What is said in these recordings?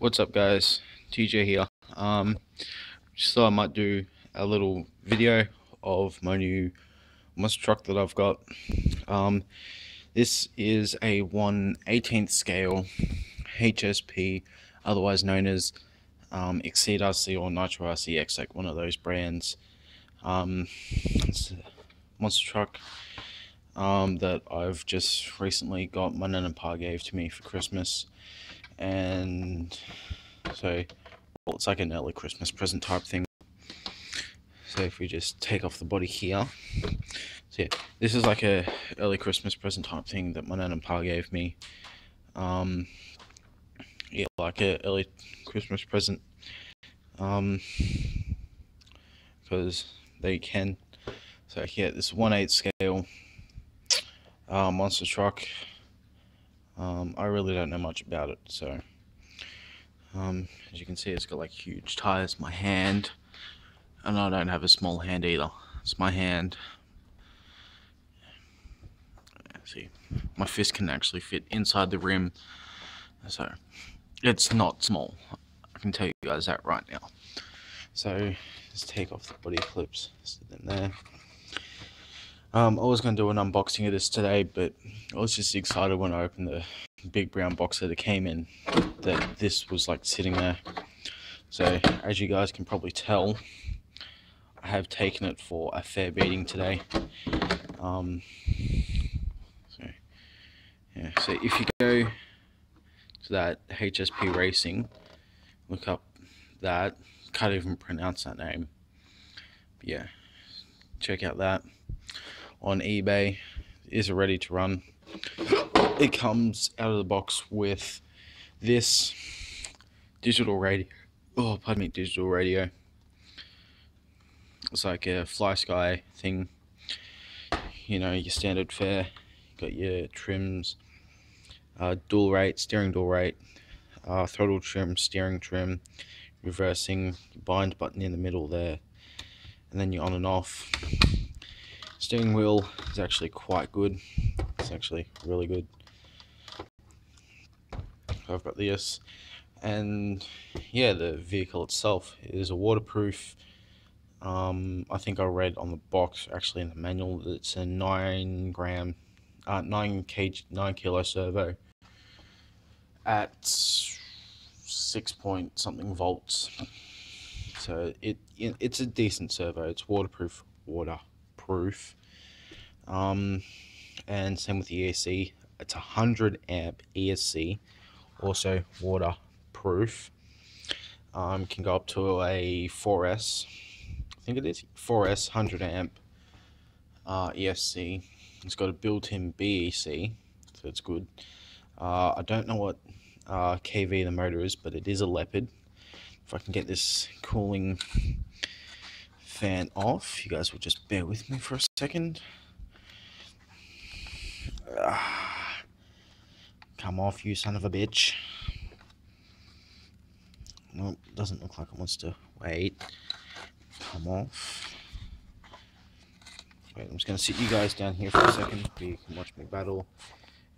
What's up, guys? TJ here. Just thought I might do a little video of my new monster truck that I've got. This is a 1/18th scale HSP, otherwise known as Exceed RC or Nitro RCX, like one of those brands. It's a monster truck that I've just recently got. My nan and pa gave to me for Christmas, and so it's like an early Christmas present type thing. So if we just take off the body here, so yeah, this is like a early Christmas present type thing that my nan and pa gave me. Yeah, like a early Christmas present, because they can. So yeah, this 1/8 scale monster truck. I really don't know much about it, so as you can see, it's got like huge tires. My hand, and I don't have a small hand either. It's my hand. See, my fist can actually fit inside the rim, so it's not small. I can tell you guys that right now. So let's take off the body clips, sit in there. I was going to do an unboxing of this today, but I was just excited when I opened the big brown box that it came in, that this was like sitting there. So as you guys can probably tell, I have taken it for a fair beating today. So if you go to that HSP Racing, look up that, can't even pronounce that name, but yeah, check out that on eBay. It is ready to run. It comes out of the box with this digital radio. Oh, pardon me, digital radio. It's like a Fly Sky thing, you know, your standard fare. Got your trims, dual rate, steering dual rate, throttle trim, steering trim, reversing, bind button in the middle there, and then you're on and off. Steering wheel is actually quite good. It's actually really good. I've got this, and yeah, the vehicle itself is a waterproof. I think I read on the box, actually in the manual, that it's a 9 kilo servo at 6 point something volts. So it's a decent servo. It's waterproof. And same with the ESC. It's 100 amp ESC, also waterproof. Can go up to a 4S. I think it is 4S 100 amp ESC. It's got a built-in BEC, so it's good. I don't know what kV the motor is, but it is a Leopard. If I can get this cooling fan off, you guys will just bear with me for a second. Come off, you son of a bitch. Well, doesn't look like it wants to wait. Come off. Wait, I'm just going to sit you guys down here for a second so you can watch me battle.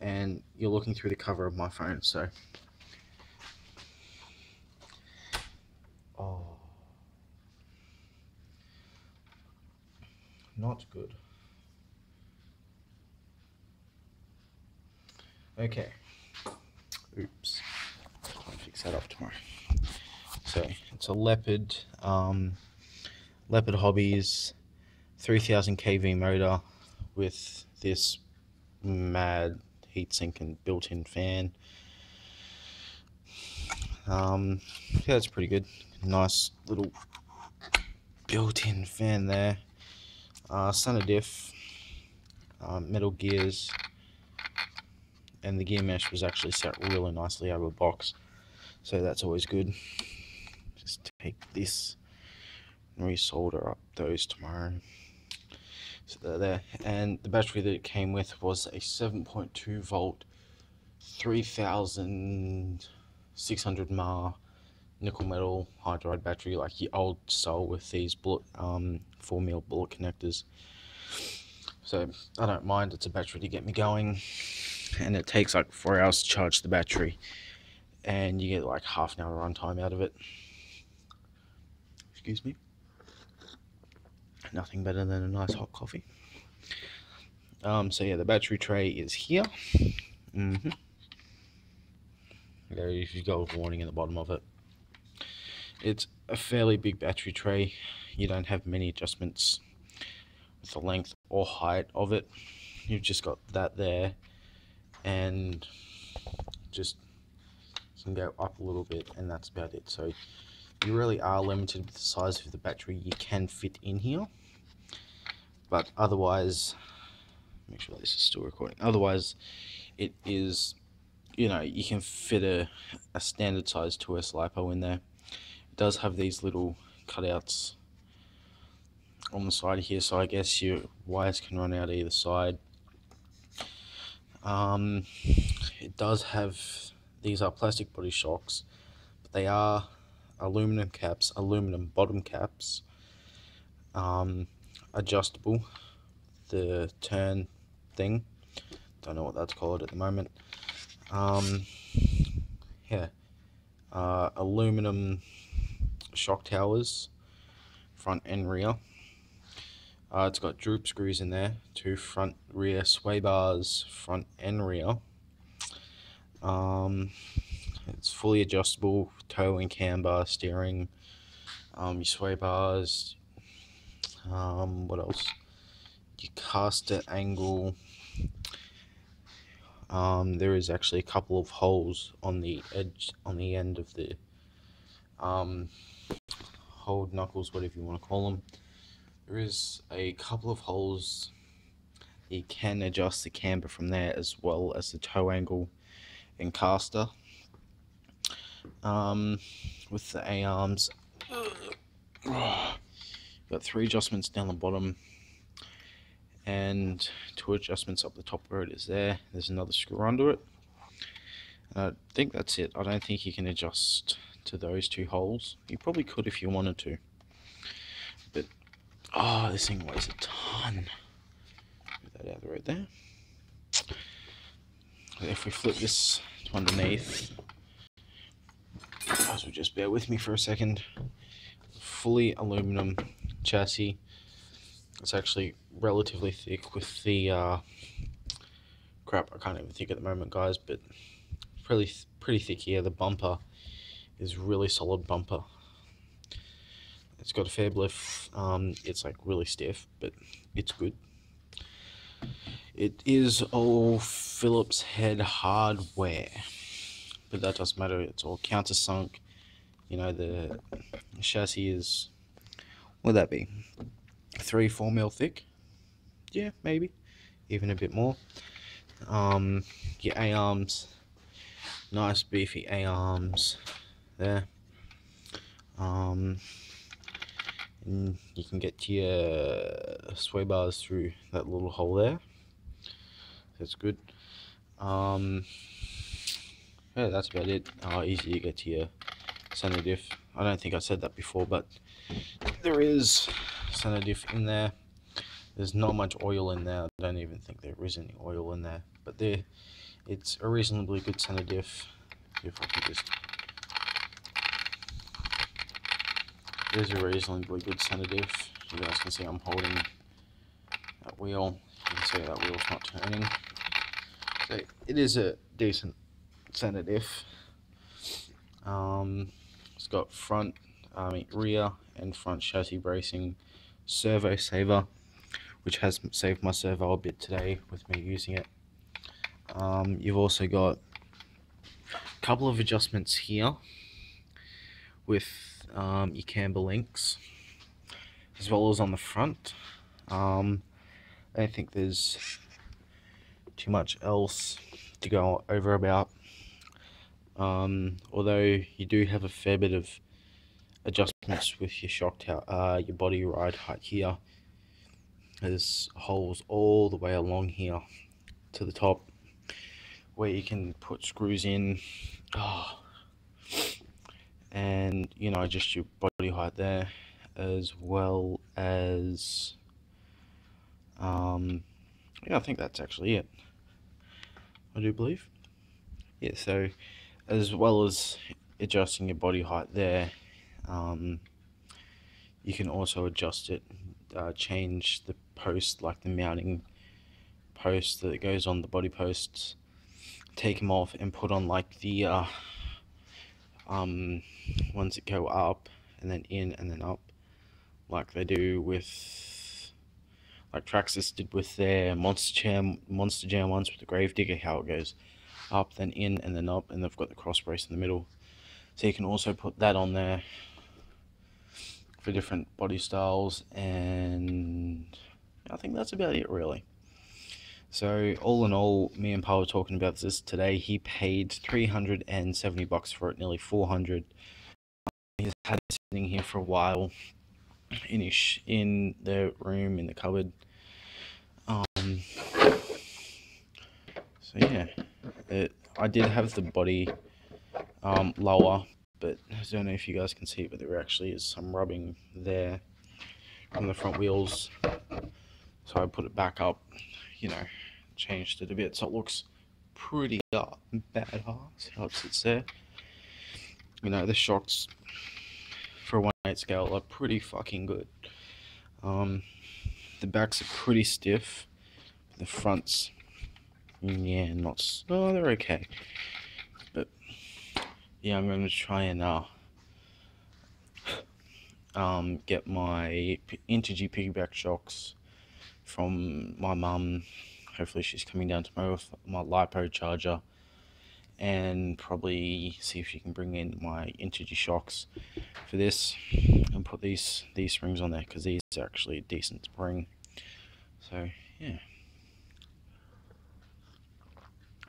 And you're looking through the cover of my phone, so. Oh. Not good. Okay. Oops. I'll fix that up tomorrow. So it's a Leopard, Leopard Hobbies 3000 kV motor with this mad heatsink and built-in fan. Yeah, it's pretty good. Nice little built-in fan there. Center diff, metal gears, and the gear mesh was actually set really nicely out of the box, so that's always good. Just take this and resolder up those tomorrow. So they're there, and the battery that it came with was a 7.2 volt 3600 mAh nickel metal hydride battery, like the old style with these bullet 4mm bullet connectors. So I don't mind. It's a battery to get me going, and it takes like 4 hours to charge the battery. and you get like half an hour runtime out of it. Excuse me. Nothing better than a nice hot coffee. So yeah, the battery tray is here. There you go, with warning in the bottom of it. It's a fairly big battery tray. You don't have many adjustments with the length or height of it. You've just got that there, and just can go up a little bit, and that's about it. So you really are limited with the size of the battery you can fit in here, but otherwise, make sure this is still recording. Otherwise, it is, you know, you can fit a standard size 2S LiPo in there. It does have these little cutouts on the side here, so I guess your wires can run out either side. It does have, these are plastic body shocks, but they are aluminum caps, aluminum bottom caps, adjustable, the turn thing, don't know what that's called at the moment. Yeah, aluminum shock towers, front and rear. It's got droop screws in there, 2 front rear sway bars, front and rear. It's fully adjustable, tow and camber, steering, your sway bars, what else? Your caster angle. There is actually a couple of holes on the edge, on the end of the hold knuckles, whatever you want to call them. There is a couple of holes. You can adjust the camber from there, as well as the toe angle and caster. With the A-arms, got 3 adjustments down the bottom and 2 adjustments up the top where it is there. There's another screw under it. I think that's it. I don't think you can adjust to those 2 holes. You probably could if you wanted to, but this thing weighs a ton. Put that out of the road there. If we flip this to underneath, guys will just bear with me for a second. Fully aluminum chassis. It's actually relatively thick with the crap, I can't even think at the moment, guys, but pretty thick here. The bumper is really solid bumper. It's got a fair bliff. It's like really stiff, but it's good. It is all Phillips head hardware, but that doesn't matter. It's all countersunk. You know, the chassis is, what would that be, 3-4 mil thick? Yeah, maybe even a bit more. Your A-arms, nice beefy A-arms there. And you can get to your sway bars through that little hole there. That's good. Yeah, that's about it. Easy to get to your center diff. I don't think I said that before, but there is center diff in there. There's not much oil in there. I don't even think there is any oil in there, but it's a reasonably good center diff. If I can just, there's a reasonably good center diff. You guys can see I'm holding that wheel. You can see that wheel's not turning. So it is a decent center diff. It's got rear and front chassis bracing, servo saver, which has saved my servo a bit today with me using it. You've also got a couple of adjustments here with your camber links, as well as on the front. I don't think there's too much else to go over about. Although you do have a fair bit of adjustments with your shock tower, your body ride height here. There's holes all the way along here to the top where you can put screws in. And you know, just your body height there, as well as yeah, I think that's actually it. I do believe. Yeah, so as well as adjusting your body height there, you can also adjust it, change the post, like the mounting post that goes on the body posts, take them off and put on like the ones that go up and then in and then up, like they do with, like Traxxas did with their Monster Jam ones with the Gravedigger, how it goes up then in and then up, and they've got the cross brace in the middle. So you can also put that on there for different body styles, and I think that's about it really. So all in all, me and Pa were talking about this today. He paid $370 for it, nearly 400. He's had it sitting here for a while in the room, in the cupboard. So yeah, I did have the body lower, but I don't know if you guys can see it, but there actually is some rubbing there on the front wheels. So I put it back up, you know, changed it a bit so it looks pretty badass how it sits there. You know, the shocks for a 1/8 scale are pretty fucking good. The backs are pretty stiff. The fronts, yeah, they're okay. But yeah, I'm going to try and get my Integy piggyback shocks from my mum. Hopefully she's coming down tomorrow with my LiPo charger, and probably see if she can bring in my Integy shocks for this and put these springs on there, because these are actually a decent spring. So yeah,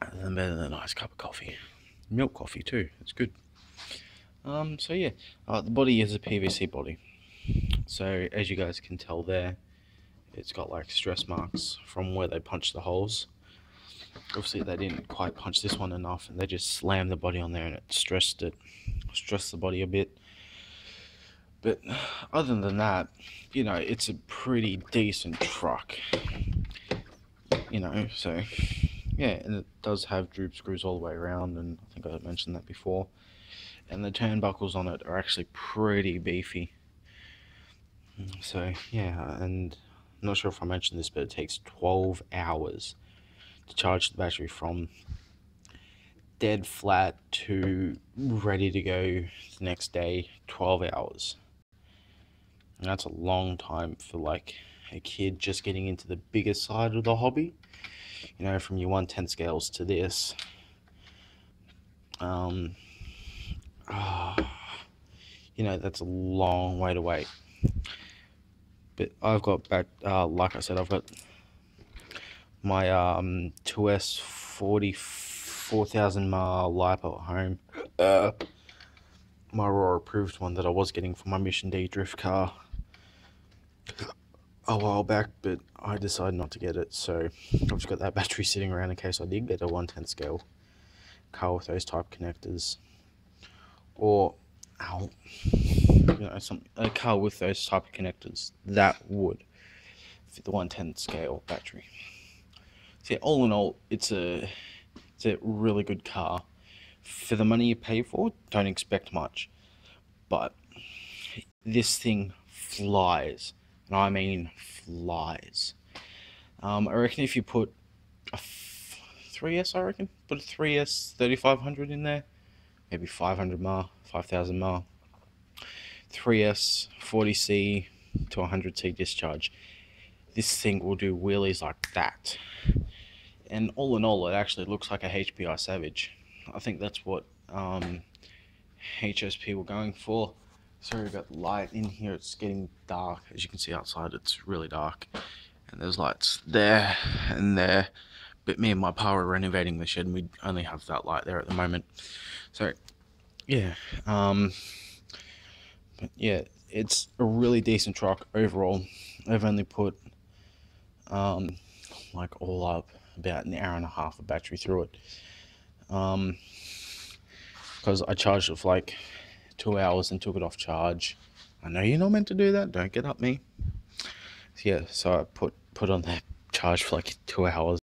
and better than a nice cup of coffee, milk coffee too, it's good. So yeah, the body is a PVC body, so as you guys can tell there, it's got like stress marks from where they punched the holes. Obviously they didn't quite punch this one enough, and they just slammed the body on there, and it stressed the body a bit. But other than that, you know, it's a pretty decent truck, you know. So yeah, and it does have droop screws all the way around, and I think I mentioned that before. And the turnbuckles on it are actually pretty beefy. So yeah, and I'm not sure if I mentioned this, but it takes 12 hours to charge the battery from dead flat to ready to go the next day. 12 hours. And that's a long time for like a kid just getting into the bigger side of the hobby. You know, from your 1/10 scales to this. You know, that's a long way to wait. But I've got back, like I said, I've got my 2S 44,000 mAh LiPo at home. My raw approved one that I was getting for my Mission D drift car a while back, but I decided not to get it, so I've just got that battery sitting around in case I did get a 1/10 scale car with those type connectors, or you know, a car with those type of connectors that would fit the 1/10 scale battery. So yeah, all in all, it's a really good car for the money you pay for. Don't expect much, but this thing flies, and I mean flies. I reckon if you put a 3S, put a 3S 3500 in there, maybe 500 mAh, 5000 mAh, 3S 40C to 100C discharge, this thing will do wheelies like that. And all in all, it actually looks like a HPI Savage. I think that's what HSP were going for. Sorry about the light in here, it's getting dark. As you can see outside, it's really dark, and there's lights there and there, but me and my pa are renovating the shed, and we only have that light there at the moment. So yeah, but yeah, it's a really decent truck overall. I've only put like all up about an hour and a half of battery through it, because I charged it for like 2 hours and took it off charge. I know you're not meant to do that, don't get up me. So yeah, so I put on that charge for like 2 hours.